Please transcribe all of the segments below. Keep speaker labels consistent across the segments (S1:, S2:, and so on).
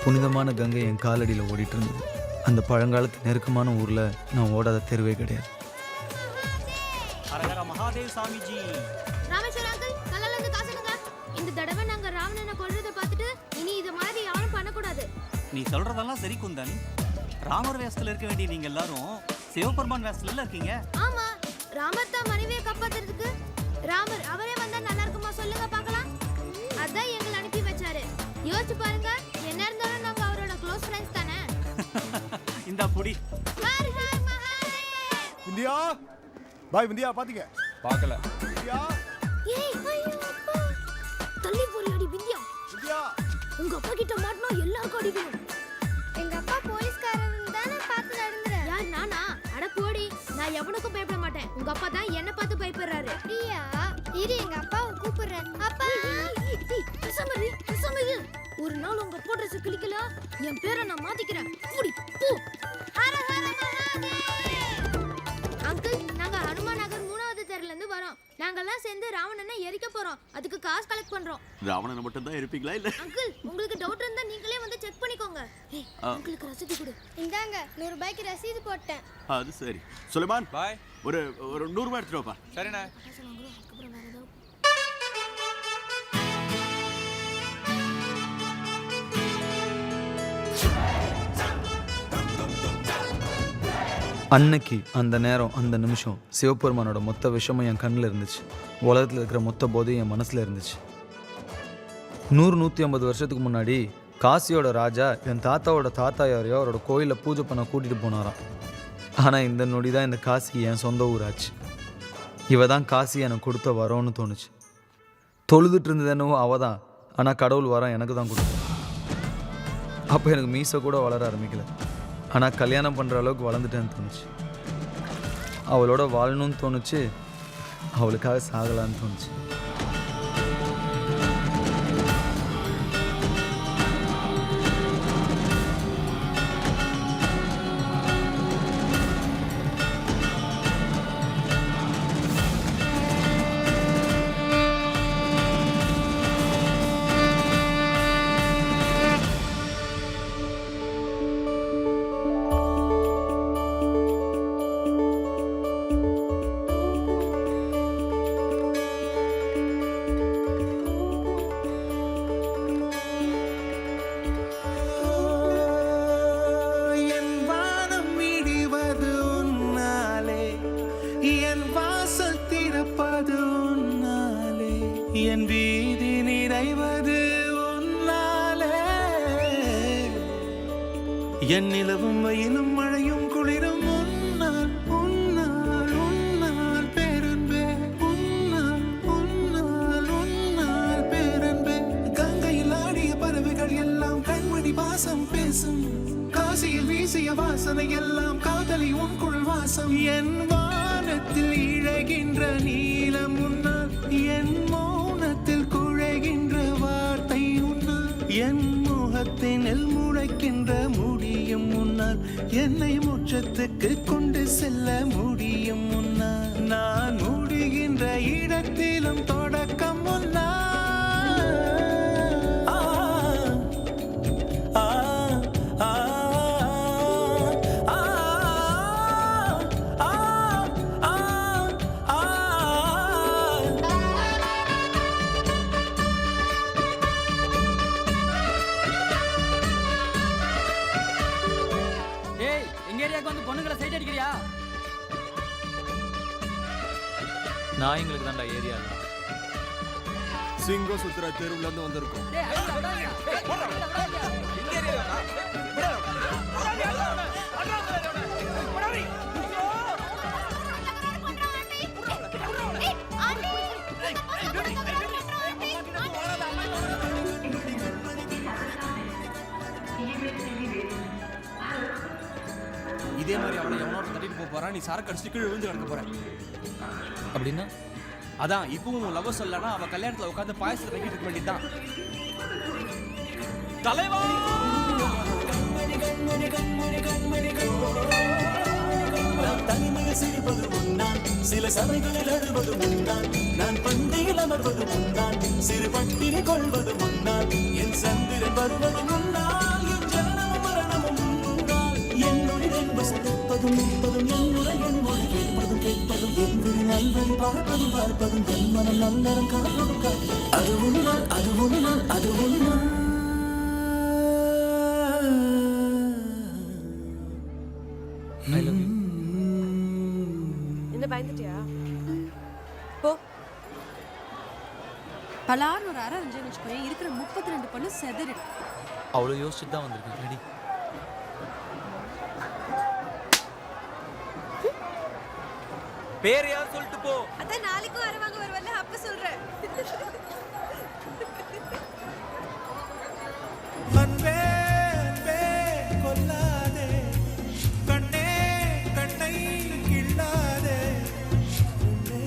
S1: புனிதமான கங்கை என் காலடியில் ஓடிட்டு இருந்தது. அந்த பழங்காலத்து நெருக்கமான ஊரில் நான் ஓடாத தெருவே கிடையாது.
S2: மகாதேவ் சாமிஜி,
S3: ராமேஸ்வரம் அங்கிள், கல்லால இருந்து காசுங்க. இந்த தடவை நாங்க ராவணனை கொல்றதை பார்த்துட்டு இனி இது மாதிரி யாரும் பண்ணக்கூடாது.
S2: நீ சொல்றதெல்லாம் சரி குந்தன். ராமர் வேஷத்துல இருக்க வேண்டிய நீங்க எல்லாரும் சிவபெருமான் வேஷத்துல இருக்கீங்க.
S3: ஆமா, ராமர் தான் மனைவியை காப்பாத்துறதுக்கு. ராமர் அவரே வந்தா நல்லா இருக்குமா சொல்லுங்க பார்க்கலாம். அதான் எங்களை அனுப்பி வச்சாரு. யோசிச்சு பாருங்க, என்ன இருந்தாலும் நாங்க அவரோட க்ளோஸ் ஃப்ரெண்ட்ஸ் தானே.
S2: இந்த புடி
S4: விந்தியா, பாய் விந்தியா பாத்தீங்க?
S5: பார்க்கல.
S4: விந்தியா,
S3: ஏய் ஐயோ அப்பா, தள்ளி போறியாடி விந்தியா?
S4: விந்தியா,
S3: உங்க அப்பா கிட்ட மாட்டனா எல்லாருக்கும் அடி விழும். எங்க அப்பா போலீஸ்காரன் தானே பார்த்து நடந்துற. யார் நானா? அட போடி, நான் எவனுக்கும் பயப்பட மாட்டேன். உங்க அப்பா தான் என்ன பார்த்து பயப்படுறாரு. அப்படியா? இரு, எங்க அப்பாவை கூப்பிடுறேன். அப்பா, பேசாம ஒரு நாள் உங்க அப்பா ட்ரெஸ் கிளிக்கல, என் பேரை நான் மாத்திக்கிறேன். போடி போ. அங்கிள், நாங்க ஹனுமான் நகர் 3வது தெருல இருந்து வரோம். நாங்கெல்லாம் சேர்ந்து ராவணனை எரிக்க போறோம். அதுக்கு காசு கலெக்ட் பண்றோம்.
S6: ராவணனை மட்டும் தான் இருப்பீங்களா இல்ல?
S3: அங்கிள், உங்களுக்கு டவுட் இருந்தா நீங்களே வந்து செக் பண்ணிக்கோங்க. ஏய், உங்களுக்கு ரசீது கொடு. இந்தாங்க, 100 ரூபாய்க்கு ரசீது போட்டேன்.
S6: அது சரி. சுலைமான்
S5: பாய்.
S6: ஒரு 100 ரூபாய் எடுத்துட்டு வாப்பா.
S5: சரிண்ணே.
S3: அதுக்கப்புறம் வேற ஏதாவது.
S1: அன்னைக்கு அந்த நேரம் அந்த நிமிஷம் சிவபெருமானோட மொத்த விஷயமும் என் கண்ணில் இருந்துச்சு. உலகத்தில் இருக்கிற மொத்த போதையும் என் மனசில் இருந்துச்சு. 100-150 வருஷத்துக்கு முன்னாடி காசியோட ராஜா என் தாத்தாவோட தாத்தா யாரையோ அவரோட கோயிலில் பூஜை பண்ண கூட்டிகிட்டு போனாராம். ஆனால் இந்த நொடி தான் இந்த காசி என் சொந்த ஊராச்சு. இவ தான் காசி எனக்கு கொடுத்த வரோன்னு தோணுச்சு. தொழுதுட்டு இருந்தது என்னவோ அவ தான், ஆனால் கடவுள் வரம் எனக்கு தான் கொடுத்தேன். அப்போ எனக்கு மீசை கூட வளர ஆரம்பிக்கல, ஆனால் கல்யாணம் பண்ணுற அளவுக்கு வளர்ந்துட்டேன்னு தோணுச்சு. அவளோட வாழணும்னு தோணுச்சு, அவளுக்காக சாகலான்னு தோணுச்சு.
S7: என் வீதி நிறைவது உன்னாலே, என் நிலவும் வெயிலும் மழையும் குளிரும் உன்னால் உன்னால் உன்னால் பேரன்பே, உன்னால் உன்னால் உன்னால் பேரன்பே. கங்கையில் ஆடிய பறவைகள் எல்லாம் கண்மணி வாசம் பேசும், காசியில் வீசிய வாசனை எல்லாம் காதலி உன் குழல் வாசம். என் வானத்தில் இழகின்ற நீலம் உன்னால், என் மௌனத்தில் குழைகின்ற வார்த்தை உன்னால், என் முகத்தினில் முளைக்கின்ற முடியும் முன்னால், என்னை முற்றத்துக்கு கொண்டு செல்ல முடியும் முன்னால், நான் முடிகின்ற இடத்திலும் தொடக்கம் முன்னால்.
S1: நான் எங்களுக்கு தான்டா ஏரியா
S4: சிங்க சுத்ரா தெருவுல இருந்து வந்திருக்கோம்.
S5: இதே மாதிரி அவனை எவனோட தட்டிட்டு போறான், நீ சரக்கு அடிச்சுட்டு கீழே விழுந்து கிடக்க போற.
S1: அப்படின்னா
S5: அதான் இப்பவும் லவ் சொல்லனா அவ கல்யாணத்துல உட்காந்து பாயசத்தை வைக்கிட்டு இருக்க வேண்டியதுதான். தலைவா
S7: தனிமையில் சிரிப்பது முன்னால், சில சபைகளில் அழுவது முன்னால், நான் பந்தியில் அமர்வது முன்னால், சிறு பட்டினி கொள்வது முன்னால், என் சந்திரன் வருவது முன்னால். கனிமொழி கேட்பதும் கேட்பதும் எந்திரி நல்வழி பார்ப்பதும் பார்ப்பதும் என் மனம் நல்லறம் காப்பதும் காப்பதும் அது உன்னால் அது உன்னால் அது உன்னால்
S1: ஐ லவ் யூ.
S8: என்ன பயந்துட்டியா போ பலார் ஒரு அரை அஞ்சு வச்சுக்கோ இருக்கிற 32 பொண்ணு செதறிடு
S1: அவ்வளோ யோசிச்சுட்டு தான் வந்திருக்கேன். ரெடி? பேர் யார் சொல்லிட்டு போ.
S8: அதான் நாளைக்கும் அரை வாங்க வருவல்ல அப்ப சொல்றேன்.
S7: அன்பே அன்பே கொல்லாதே கண்ணே கண்ணை கிள்ளாதே உன்னே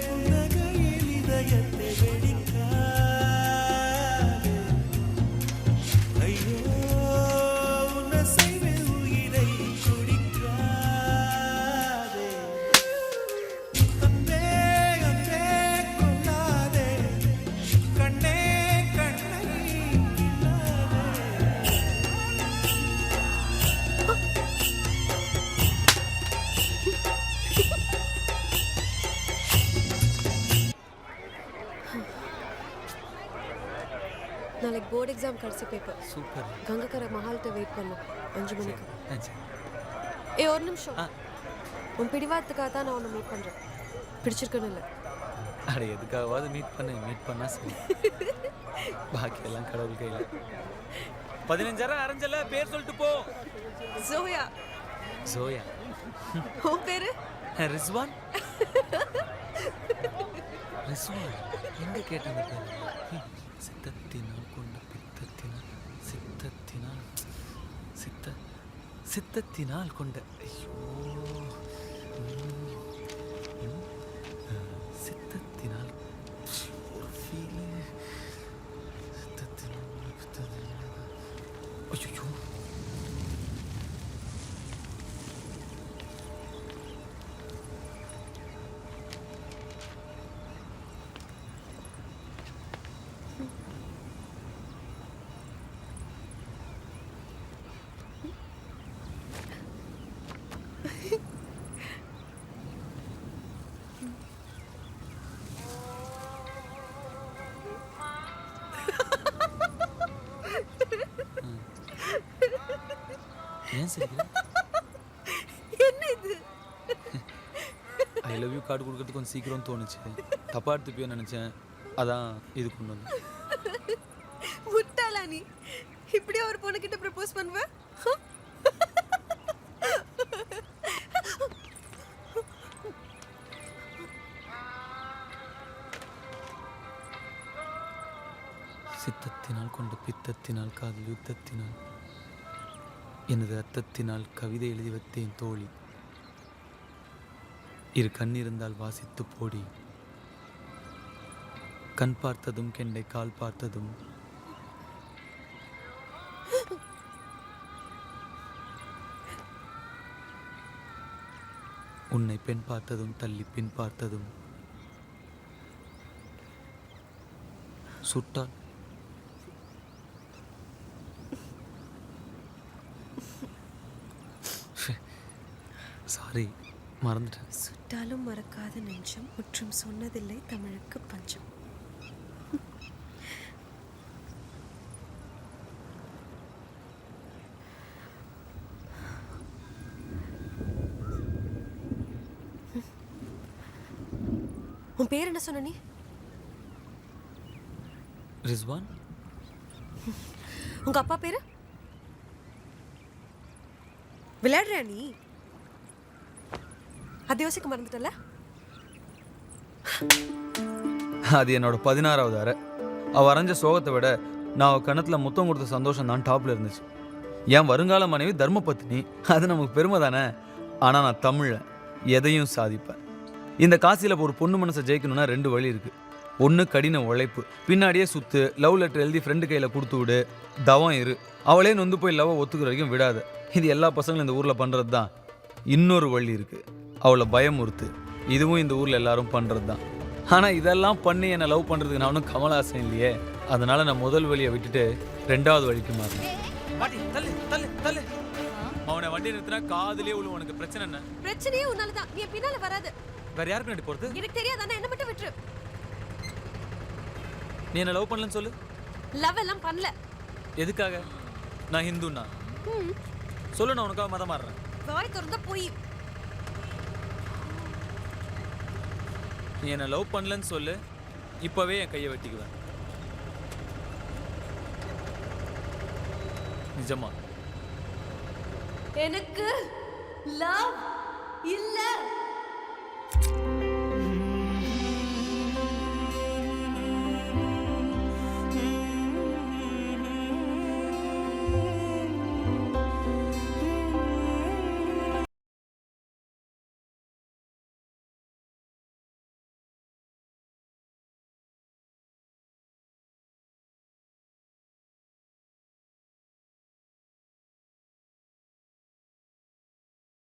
S7: புன்னகையில் இதயத்தை வெடிக்காதே ஐயோ உன்னை செய்வே உயிரை குடிக்காதே அன்பே அன்பே கொல்லாதே கண்ணே கண்ணை
S8: நாளைக்கு போர்டு எக்ஸாம் கடைசி பேப்பர்
S1: சூப்பர்.
S8: கங்கக்கரை மஹால்கிட்ட வெயிட் பண்ணும் 5 மணிக்கு.
S1: சரி.
S8: ஏய் ஒரு நிமிஷம் உன் பிடிவாதத்துக்காக தான் நான் உன்னை மீட் பண்றேன். பிடிச்சிருக்குன்னு இல்லை.
S1: அட எதுக்காகவாது மீட் பண்ணா சரி. பாக்கியெல்லாம் கடவுள் கையில். 15,000 அரைஞ்சல. பேர் சொல்லிட்டு போ.
S8: ஜோயா.
S1: ஜோயா.
S8: உன் பேரு?
S1: ரிஸ்வான். ரிஸ்வான் எங்க கேட்டது பேர்? சித்தத்தினால் கொண்ட பித்தத்தினால் சித்தத்தினால் கொண்ட ஐயோ சித்தத்தினால் ஒரு ஃபீல். சித்தத்தினால் ஐயோ ஏன் சிரிக்கிற?
S8: என்ன இது?
S1: ஐ லவ் யூ கார்டு கொடுக்கறதுக்கு கொஞ்சம் சீக்கிரம் தோணுச்சு. தப்பா எடுத்துப்பியோன்னு நினைச்சேன். அதான் இது கொண்டு வந்தேன்.
S8: முட்டாளா நீ? இப்படியே ஒரு பொண்ணு கிட்ட ப்ரப்போஸ் பண்ணுவ?
S1: சித்தத்தினால் கொண்ட பித்தத்தினால் காதல் யுத்தத்தினால் எனது ரத்தத்தினால் கவிதை எழுதி வைத்தேன் தோழி. இரு கண்ணிருந்தால் வாசித்து போடி. கண் பார்த்ததும் கெண்டை கால் பார்த்ததும் உன்னை பெண் பார்த்ததும் தள்ளி பின் பார்த்ததும் சுட்டால் சாரி மறந்துட்டேன்.
S8: சுட்டாலும் மறக்காத நெஞ்சம் முற்றும் சொன்னதில்லை தமிழுக்கு பஞ்சம். உன் பேர் என்ன சொன்ன நீ?
S1: ரிஸ்வான்.
S8: உங்க அப்பா பேரு? விளையாடுறியா நீ? அது யோசிக்க மறந்துட்டல.
S1: அது என்னோட 16வது அறை. அவள் வரைஞ்ச சோகத்தை விட நான் அவள் கணத்தில் முத்தம் கொடுத்த சந்தோஷம் தான் டாப்பில் இருந்துச்சு. என் வருங்கால மனைவி தர்மபத்தினி, அது நமக்கு பெருமை தானே. ஆனால் நான் தமிழில் எதையும் சாதிப்பேன். இந்த காசியில் ஒரு பொண்ணு மனசை ஜெயிக்கணும்னா 2 வழி இருக்குது. ஒன்று கடின உழைப்பு, பின்னாடியே சுற்று, லவ் லெட்டர் எழுதி ஃப்ரெண்டு கையில் கொடுத்து விடு, தவம் இரு, அவளே நொந்து போய் லவ்வை ஒத்துக்கிற வரைக்கும் விடாது. இது எல்லா பசங்களும் இந்த ஊரில் பண்ணுறது தான். இன்னொரு வழி இருக்குது, அவளை பயமுறுத்து. இதுவும் இந்த ஊரில் எல்லாரும் பண்ணுறது தான். ஆனால் இதெல்லாம் பண்ணி என்னை லவ் பண்ணுறதுக்கு நான் ஒன்றும் கமலாசன் இல்லையே. அதனால் நான் முதல் வழியை விட்டுட்டு 2வது வழிக்கு மாறினேன். அவனை வண்டி நிறுத்தினா காதுலயே உள்ள உனக்கு பிரச்சனை என்ன?
S8: பிரச்சனையே உன்னால தான். நீ என் பின்னால வராது.
S1: வேற யாருக்கு நடி போறது?
S8: எனக்கு தெரியாதானே, என்ன மட்டும் விட்டுரு.
S1: நீ என்ன லவ் பண்ணலன்னு சொல்லு.
S8: லவ் எல்லாம் பண்ணல.
S1: எதுக்காக? நான் ஹிந்துண்ணா சொல்லு, நான் உனக்காக மதம் மாறுறேன்.
S8: வாய் திறந்தா போய்.
S1: நீ என்ன லவ் பண்ணலன்னு சொல்லு, இப்பவே என் கையை வெட்டிக்குவேன். நிஜமா
S8: எனக்கு லவ் இல்ல.